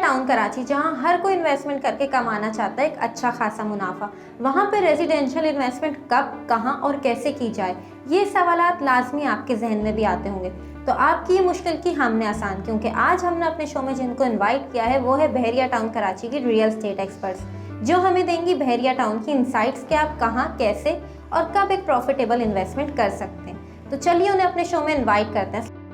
Town Karachi, जहां हर कोई investment करके कमाना चाहता है एक अच्छा खासा मुनाफा, वहां पे रेजिडेंशियल इन्वेस्टमेंट कब, कहां और कैसे की जाए, ये सवालात लाजमी आपके जहन में भी आते होंगे। तो आपकी ये मुश्किल की हमने आसान, क्योंकि आज हमने अपने शो में जिनको इन्वाइट किया है वो है बहरिया टाउन कराची की रियल एस्टेट एक्सपर्ट्स, जो हमें देंगी बहरिया टाउन की इंसाइट्स कि आप कहाँ, कैसे और कब एक प्रॉफिटेबल इन्वेस्टमेंट कर सकते हैं। तो चलिए उन्हें अपने शो में इन्वाइट करते हैं।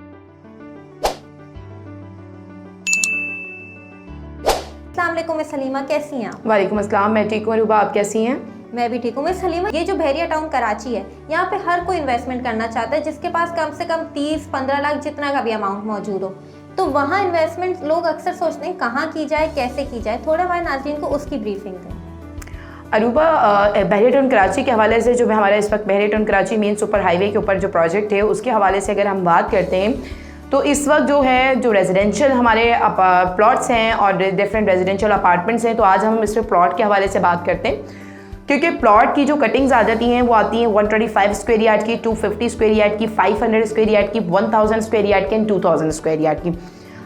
अस्सलामुअलैकुम मिस हलीमा, कैसी हैं आप? वालेकुम अस्सलाम, मैं ठीक हूँ। रूबा, आप कैसी हैं? मैं भी ठीक हूँ। मिस हलीमा, ये जो बहरिया टाउन कराची है, यहाँ पे हर कोई इन्वेस्टमेंट करना चाहता है जिसके पास कम से कम 30-15 लाख जितना का भी अमाउंट मौजूद हो। तो वहाँ इन्वेस्टमेंट लोग अक्सर सोचते हैं कहाँ की जाए, कैसे की जाए। थोड़ा हमारे नाज़रीन को उसकी ब्रीफिंग दें। अरूबा, बहरिया टाउन कराची के हवाले से जो हमारा इस वक्त Bahria town Karachi main super highway के ऊपर जो प्रोजेक्ट है उसके हवाले से अगर हम बात करते हैं तो इस वक्त जो है जो रेजिडेंशियल हमारे प्लॉट्स हैं और डिफरेंट रेजिडेंशियल अपार्टमेंट्स हैं, तो आज हम इस प्लॉट के हवाले से बात करते हैं, क्योंकि प्लॉट की जो कटिंग्स आ जाती हैं वो आती हैं 125 स्क्वायर यार्ड की, 250 स्क्वायर यार्ड की, 500 स्क्वायर यार्ड की, 1000 स्क्वायर यार्ड की एंड 2000 स्क्वायर यार्ड की।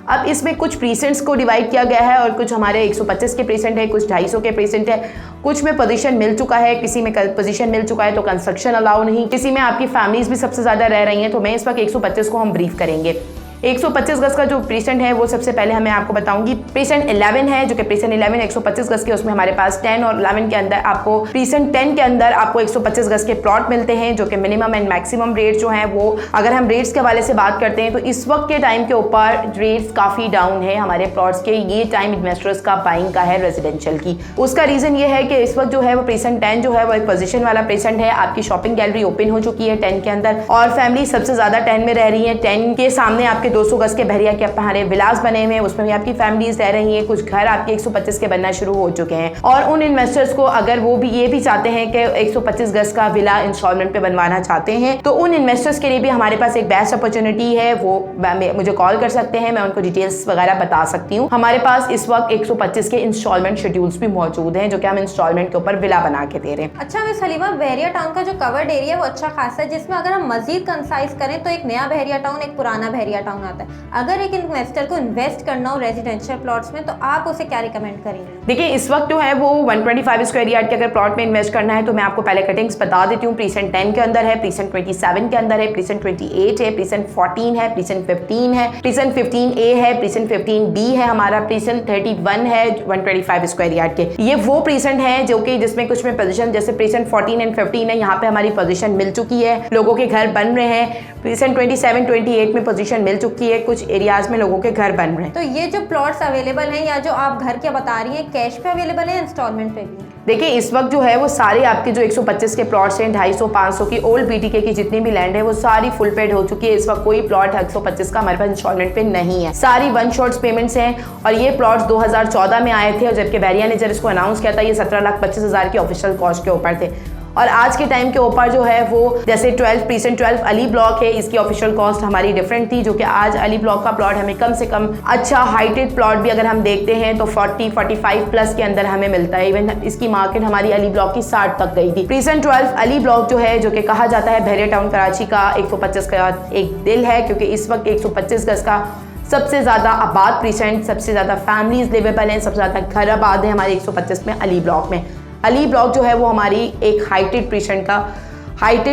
अब इसमें कुछ प्रीसेंट्स को डिवाइड किया गया है और कुछ हमारे 125 के प्रीसेंट है, कुछ 250 के प्रीसेंट है, कुछ में पोजीशन मिल चुका है, किसी में पोजीशन मिल चुका है तो कंस्ट्रक्शन अलाउ नहीं, किसी में आपकी फैमिलीज भी सबसे ज़्यादा रह रही हैं। तो मैं इस वक्त 125 को हम ब्रीफ करेंगे। 125 गज का जो प्रीसेंट है वो सबसे पहले मैं आपको बताऊंगी। प्रीसेंट 11 है, जो कि प्रीसेंट 11 125 गज के, उसमें हमारे पास 10 और 11 के अंदर आपको प्रीसेंट 10 के अंदर आपको 125 गज के प्लॉट मिलते हैं, जो कि मिनिमम एंड मैक्सिमम रेट जो हैं वो, अगर हम रेट्स के हवाले से बात करते हैं तो इस वक्त के टाइम के ऊपर रेट्स काफ़ी डाउन है हमारे प्लॉट्स के। ये टाइम इन्वेस्टर्स का बाइंग का है रेजिडेंशियल की। उसका रीज़न ये है कि इस वक्त जो है वो प्रीसेंट 10 जो है वो एक पोजीशन वाला प्रीसेंट है। आपकी शॉपिंग गैलरी ओपन हो चुकी है 10 के अंदर और फैमिली सबसे ज़्यादा 10 में रह रही है। 10 के सामने आपके 200 गज के बहरिया के हमारे विलास बने हुए हैं, उसमें भी आपकी फैमिलीज रह रही हैं। कुछ घर आपके 125 के बनना शुरू हो चुके हैं और उन इन्वेस्टर्स को अगर वो भी ये भी चाहते हैं कि 125 गज का विला इंस्टॉलमेंट पे बनवाना चाहते हैं तो उन इन्वेस्टर्स के लिए भी हमारे पास एक बेस्ट अपॉर्चुनिटी है। वो मुझे कॉल कर सकते हैं, मैं उनको डिटेल्स वगैरह बता सकती हूँ। हमारे पास इस वक्त 125 के इंस्टॉलमेंट शेड्यूल्स भी मौजूद हैं, जो कि हम इंस्टॉलमेंट के ऊपर विला बना के दे रहे हैं। अच्छा मिस हलीमा, बहरिया टाउन का जो कवर्ड एरिया है वो अच्छा खासा है, जिसमें अगर हम मजीद कंसाइज करें तो एक नया बहरिया टाउन, एक पुराना बहरिया टाउन आता है। अगर एक इन्वेस्टर को इन्वेस्ट करना हो रेजिडेंशियल प्लॉट्स में तो आप उसे क्या रिकमेंड करेंगे? देखिए, इस वक्त जो है वो 125 स्क्वायर यार्ड के अगर प्लॉट में इन्वेस्ट करना है तो मैं आपको पहले कटिंग्स बता देती हूँ। प्रीसेंट 10 के अंदर है, प्रीसेंट 27 के अंदर है, प्रीसेंट 28 है, प्रीसेंट 14 है, प्रीसेंट 15 है, प्रीसेंट 15A है, प्रीसेंट 15B है, हमारा प्रीसेंट 31 है 125 स्क्वायर यार्ड के। ये वो प्रीसेंट है जो कि जिसमें कुछ में पोजीशन, जैसे प्रीसेंट 14 एंड 15 है, यहाँ पे हमारी पोजीशन मिल चुकी है, लोगों के घर बन रहे हैं। प्रीसेंट 27, 28 में पोजीशन मिल चुकी है, कुछ एरियाज में लोगों के घर बन रहे हैं। तो ये जो प्लॉट्स अवेलेबल हैं या जो आप घर के बता रही हैं, कैश पे अवेलेबल है, इंस्टॉलमेंट पे भी? देखिए, इस वक्त जो है वो सारे आपके जो 125 के प्लॉट्स हैं, 250, 500 की ओल्ड BTK की जितनी भी लैंड है वो सारी फुल पेड हो चुकी है। इस वक्त कोई प्लॉट 125 का हमारे पास इंस्टॉलमेंट पे नहीं है, सारी वन शॉट्स पेमेंट्स हैं। और ये प्लॉट्स 2014 में आए थे और जबकि बहरिया ने जब इसको अनाउंस किया था ये 17,25,000 की ऑफिशियल कॉस्ट के ऊपर थे। और आज के टाइम के ऊपर जो है वो जैसे 12 अली ब्लॉक है, इसकी ऑफिशियल कॉस्ट हमारी डिफरेंट थी, जो कि आज अली ब्लॉक का प्लॉट हमें कम से कम अच्छा हाइटेड प्लॉट भी अगर हम देखते हैं तो 40-45 प्लस के अंदर हमें मिलता है। इवन इसकी मार्केट हमारी अली ब्लॉक की 60 तक गई थी। प्रीसेंट 12 अली ब्लॉक जो है, जो कि कहा जाता है बहरिया टाउन कराची का 125 का एक दिल है, क्योंकि इस वक्त 125 गज का सबसे ज़्यादा आबाद प्रीसेंट, सबसे ज़्यादा फैमिलीज लिवेबल हैं, सबसे ज़्यादा घर आबाद है हमारे 125 में अली ब्लॉक में। अली ब्लॉक जो है वो हमारी एक हाइटेड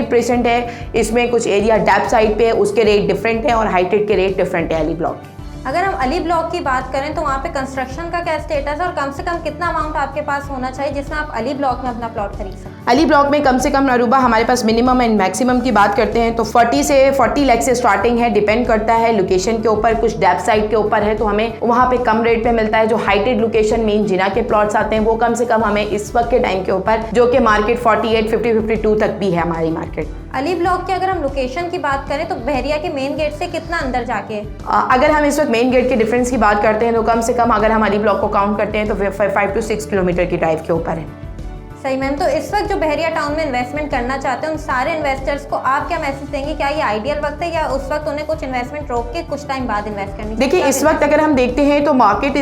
प्रीसेंट है। इसमें कुछ एरिया डेप्थ साइड पे है, उसके रेट डिफरेंट है और हाइटेड के रेट डिफरेंट है अली ब्लॉक के। अगर हम अली ब्लॉक की बात करें तो वहाँ पे कंस्ट्रक्शन का क्या स्टेटस है और कम से कम कितना अमाउंट आपके पास होना चाहिए जिसमें आप अली ब्लॉक में अपना प्लॉट खरीद सकें? अली ब्लॉक में कम से कम अरूबा हमारे पास मिनिमम एंड मैक्सिमम की बात करते हैं तो 40 लाख से स्टार्टिंग है। डिपेंड करता है लोकेशन के ऊपर, कुछ डेप्थ साइड के ऊपर है तो हमें वहाँ पे कम रेट पे मिलता है। जो हाइटेड लोकेशन मेन जिना के प्लॉट्स आते हैं वो कम से कम हमें इस वक्त के टाइम के ऊपर, जो कि मार्केट 48, 50, 52 तक भी है हमारी मार्केट। अली ब्लॉक की अगर हम लोकेशन की बात करें तो बहरिया के मेन गेट से कितना अंदर जाके? अगर हम इस वक्त मेन गेट के डिफरेंस की बात करते हैं तो कम से कम अगर हम अली ब्लॉक को काउंट करते हैं तो 5 to 6 किलोमीटर की ड्राइव के ऊपर है। सही मैम, तो इस वक्त जो बहरिया टाउन में इन्वेस्टमेंट करना चाहते हैं उन सारे इन्वेस्टर्स को आप क्या मैसेज देंगे? क्या ये आइडियल वक्त है या उस वक्त उन्हें कुछ इन्वेस्टमेंट रोक के कुछ टाइम बाद इन्वेस्ट करनी? देखिए, इस वक्त अगर हम देखते हैं तो मार्केट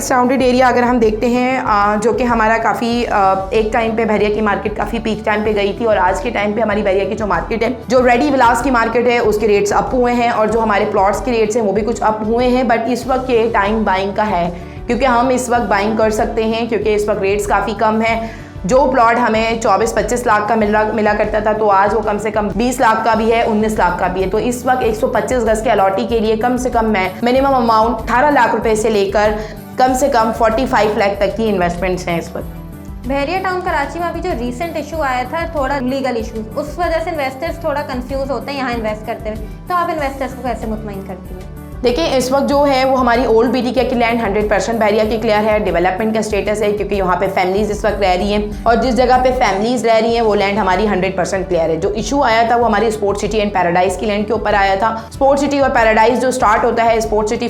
सराउंडेड एरिया अगर हम देखते हैं, जो कि हमारा काफ़ी एक टाइम पे बहरिया की मार्केट काफ़ी पीक टाइम पे गई थी और आज के टाइम पे हमारी बहरिया की जो मार्केट है, जो रेडी विलास की मार्केट है, उसके रेट्स अप हुए हैं और जो हमारे प्लॉट्स के रेट्स हैं वो भी कुछ अप हुए हैं। बट इस वक्त ये टाइम बाइंग का है क्योंकि हम इस वक्त बाइंग कर सकते हैं, क्योंकि इस वक्त रेट्स काफ़ी कम हैं। जो प्लॉट हमें 24-25 लाख का मिला करता था, तो आज वो कम से कम 20 लाख का भी है, 19 लाख का भी है। तो इस वक्त 125 गज के अलॉटी के लिए कम से कम मिनिमम अमाउंट 18 लाख रुपए से लेकर कम से कम 45 लाख तक की इन्वेस्टमेंट्स हैं इस वक्त। बहरिया टाउन कराची में अभी जो रीसेंट इशू आया था, थोड़ा लीगल इशू, उस वजह से इन्वेस्टर्स थोड़ा कंफ्यूज होते हैं यहाँ इन्वेस्ट करते हुए, तो आप इन्वेस्टर्स को कैसे मुतमईन करती हैं? देखिए, इस वक्त जो है वो हमारी ओल्ड BTK की लैंड 100% बहरिया की क्लियर है, डेवलपमेंट का स्टेटस है, क्योंकि यहाँ पे फैमिलीज इस वक्त रह रही हैं और जिस जगह पे फैमिलीज रह रही हैं वो लैंड हमारी 100% क्लियर है। जो इशू आया था वो हमारी स्पोर्ट्स सिटी एंड पैराडाइज की लैंड के ऊपर आया था। स्पोर्ट्स सिटी और पैराडाइज जो स्टार्ट होता है, स्पोर्ट्स सिटी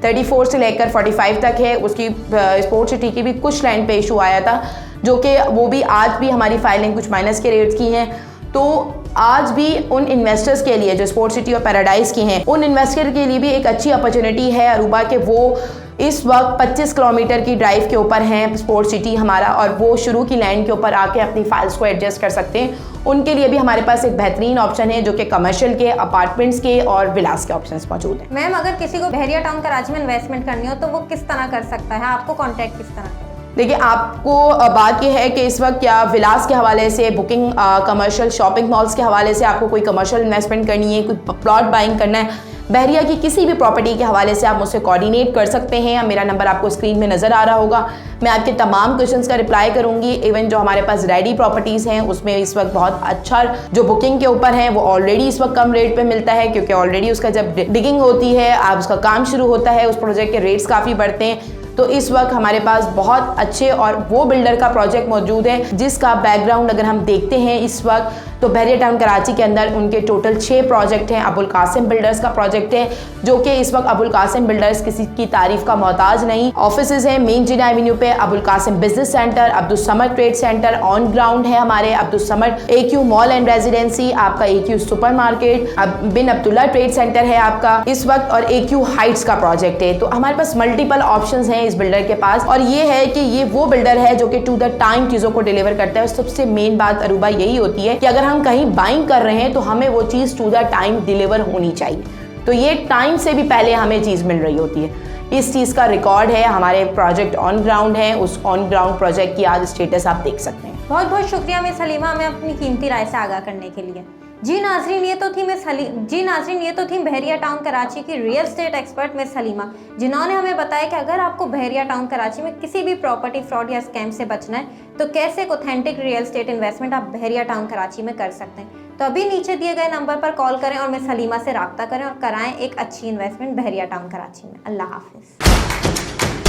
34 से लेकर 45 तक है, उसकी स्पोर्ट्स सिटी की भी कुछ लैंड पे इशू आया था, जो कि वो भी आज भी हमारी फाइलिंग कुछ माइनस के रेट्स की हैं। तो आज भी उन इन्वेस्टर्स के लिए जो स्पोर्ट्स सिटी और पैराडाइज की हैं, उन इन्वेस्टर के लिए भी एक अच्छी अपॉर्चुनिटी है अरूबा के वो इस वक्त 25 किलोमीटर की ड्राइव के ऊपर हैं स्पोर्ट्स सिटी हमारा, और वो शुरू की लैंड के ऊपर आके अपनी फाइल्स को एडजस्ट कर सकते हैं। उनके लिए भी हमारे पास एक बेहतरीन ऑप्शन है, जो कि कमर्शियल के, अपार्टमेंट्स के और विलास के ऑप्शंस मौजूद हैं। मैम, अगर किसी को बहरिया टाउन कराची में इन्वेस्टमेंट करनी हो तो वो किस तरह कर सकता है? आपको कॉन्टैक्ट किस तरह? देखिए, आपको बात यह है कि इस वक्त क्या विलास के हवाले से, बुकिंग, कमर्शियल शॉपिंग मॉल्स के हवाले से आपको कोई कमर्शियल इन्वेस्टमेंट करनी है, कोई प्लॉट बाइंग करना है, बहरिया की किसी भी प्रॉपर्टी के हवाले से आप मुझसे कोऑर्डिनेट कर सकते हैं। मेरा नंबर आपको स्क्रीन में नज़र आ रहा होगा। मैं आपके तमाम क्वेश्चंस का रिप्लाई करूंगी। इवन जो हमारे पास रेडी प्रॉपर्टीज़ हैं उसमें इस वक्त बहुत अच्छा जो बुकिंग के ऊपर है वो ऑलरेडी इस वक्त कम रेट पे मिलता है, क्योंकि ऑलरेडी उसका जब डिगिंग होती है, आप उसका काम शुरू होता है, उस प्रोजेक्ट के रेट्स काफ़ी बढ़ते हैं। तो इस वक्त हमारे पास बहुत अच्छे और वो बिल्डर का प्रोजेक्ट मौजूद है जिसका बैकग्राउंड अगर हम देखते हैं इस वक्त, तो बहरिया टाउन कराची के अंदर उनके टोटल 6 प्रोजेक्ट हैं। अबुल कासिम बिल्डर्स का प्रोजेक्ट है, जो कि इस वक्त अबुल कासिम बिल्डर्स किसी की तारीफ का मोहताज नहीं। ऑफिसेज हैं मेन जिना एवेन्यू पे, Abul Kasim business centre, Abdul Samad trade centre on ground है हमारे, Abdul Samad AQ mall and residency, आपका AQ super market, Bin Abdullah trade centre है आपका इस वक्त, और AQ हाइट्स का प्रोजेक्ट है। तो हमारे पास मल्टीपल ऑप्शंस हैं इस बिल्डर के पास, और ये है कि ये वो बिल्डर है जो कि टू द टाइम चीज़ों को डिलीवर करता है। और सबसे मेन बात अरूबा यही होती है कि अगर हम कहीं बाइंग कर रहे हैं तो हमें वो चीज़ टू द टाइम डिलीवर होनी चाहिए। तो ये टाइम से भी पहले हमें चीज़ मिल रही होती है। इस चीज़ का रिकॉर्ड है, हमारे प्रोजेक्ट ऑन ग्राउंड है, उस ऑन ग्राउंड प्रोजेक्ट की आज स्टेटस आप देख सकते हैं। बहुत बहुत शुक्रिया मिस हलीमा, हमें अपनी कीमती राय से आगाह करने के लिए। जी नाजरीन, ये तो थी बहरिया टाउन कराची की real estate expert miss Halima, जिन्होंने हमें बताया कि अगर आपको बहरिया टाउन कराची में किसी भी प्रॉपर्टी फ्रॉड या स्कैम से बचना है तो कैसे एक ऑथेंटिक रियल स्टेट इन्वेस्टमेंट आप बहरिया टाउन कराची में कर सकते हैं। तो अभी नीचे दिए गए नंबर पर कॉल करें और मिस हलीमा से रब्ता करें और कराएं एक अच्छी इन्वेस्टमेंट बहरिया टाउन कराची में। अल्लाह हाफिज़।